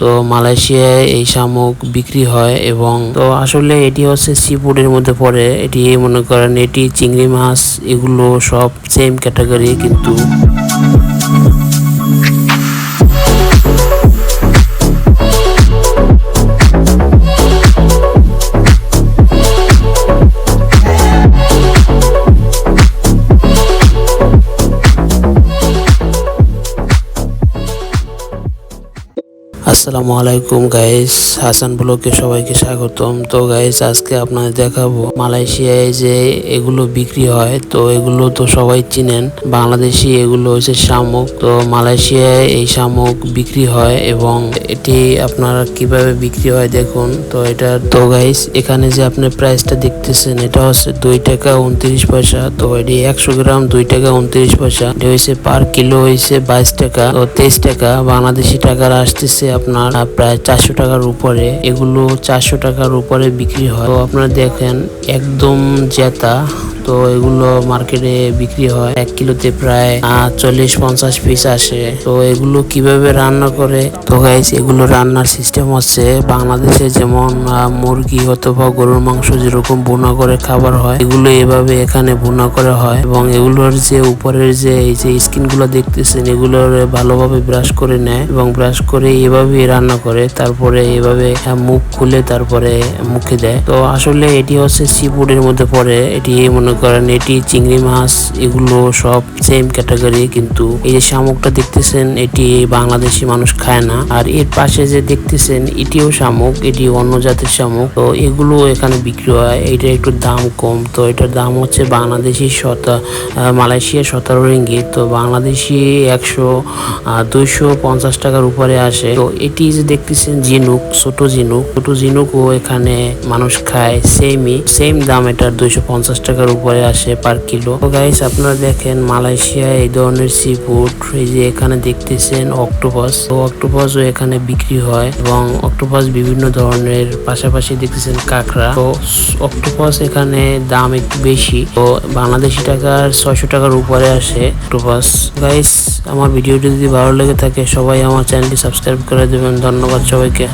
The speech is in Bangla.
তো মালয়েশিয়ায় এই শামুক বিক্রি হয় এবং তো আসলে এটি হচ্ছে সি ফুডের মধ্যে পড়ে। এটি মনে করেন এটি চিংড়ি মাছ, এগুলো সব সেম ক্যাটাগরি কিন্তু। আসসালামু আলাইকুম গাইস, হাসান ব্লগে সবাইকে স্বাগতম। তো গাইস আজকে আপনাদের দেখাবো মালয়েশিয়ায় যে এগুলো বিক্রি হয়। তো এগুলো তো সবাই চিনেন, বাংলাদেশি এগুলো হচ্ছে শামুক। তো মালয়েশিয়ায় এই শামুক বিক্রি হয় এবং এটি আপনারা কিভাবে বিক্রি হয় দেখুন। তো এটা তো গাইস এখানে যে আপনার প্রাইসটা দেখতেছেন এটা হচ্ছে 2 টাকা 29 পয়সা। তো এটি 100 গ্রাম 2 টাকা 29 পয়সা। এটা হয়েছে পার কিলো হয়েছে 22 টাকা। তো 23 টাকা বাংলাদেশি টাকার আসতেছে আপনার প্রায় 400 টাকার উপরে। এগুলো 400 টাকার উপরে বিক্রি হয়। তো আপনারা দেখেন একদম জেতা। তো এগুলো মার্কেটে বিক্রি হয় 1 কিলোতে প্রায় 40-50 পিস আসে। তো এগুলো কিভাবে রান্না করে, তো গাইস এগুলো রান্নার সিস্টেম হচ্ছে বাংলাদেশে যেমন মুরগি অথবা গরুর মাংস যেরকম ভুনা করে খাবার হয়, এগুলো এভাবে এখানে ভুনা করে হয়। এবং এগুলোর যে উপরের যে এই যে স্কিন গুলো দেখতেছেন, এগুলোর ভালোভাবে ব্রাশ করে নেয় এবং ব্রাশ করে এভাবে রান্না করে, তারপরে এভাবে মুখ খুলে তারপরে মুখে দেয়। তো আসলে এটি হচ্ছে সি ফুডের মধ্যে পড়ে। এটি মনে করেন এটি চিংড়ি মাছ, এগুলো সব সেম ক্যাটাগরি কিন্তু। এই যে শামুকটা দেখতেছেন এটি বাংলাদেশি মানুষ খায় না। আর এর পাশে যে দেখতেছেন এটিও শামুক, এটি অন্য জাতের শামুক। তো এগুলো এখানে বিক্রি হয়, এটা একটু দাম কম। তো এটার দাম হচ্ছে বাংলাদেশি মালয়েশিয়া 17 রিঙ্গিত। তো বাংলাদেশি 250 টাকার উপরে আসে। তো এটি যে দেখতেছেন ঝিনুক, ছোট ঝিনুক ও এখানে মানুষ খায়, সেম দাম। এটার 250 টাকার উপরে আসে পার কিলো। তো গাইস আপনারা দেখেন মালয়েশিয়ায় এই ধরনের সি ফুড, এই যে এখানে দেখতেছেন অক্টোপাস। তো অক্টোপাসও এখানে বিক্রি হয় এবং অক্টোপাস বিভিন্ন ধরনের, পাশাপাশি দেখতেছেন কাঁকড়া। তো অক্টোপাস এখানে দাম একটু বেশি। তো বাংলাদেশি টাকার 600 টাকার উপরে আসে অক্টোপাস। গাইস আমার ভিডিওটি যদি ভালো লেগে থাকে সবাই আমার চ্যানেলটি সাবস্ক্রাইব করে দেবেন। ধন্যবাদ সবাইকে।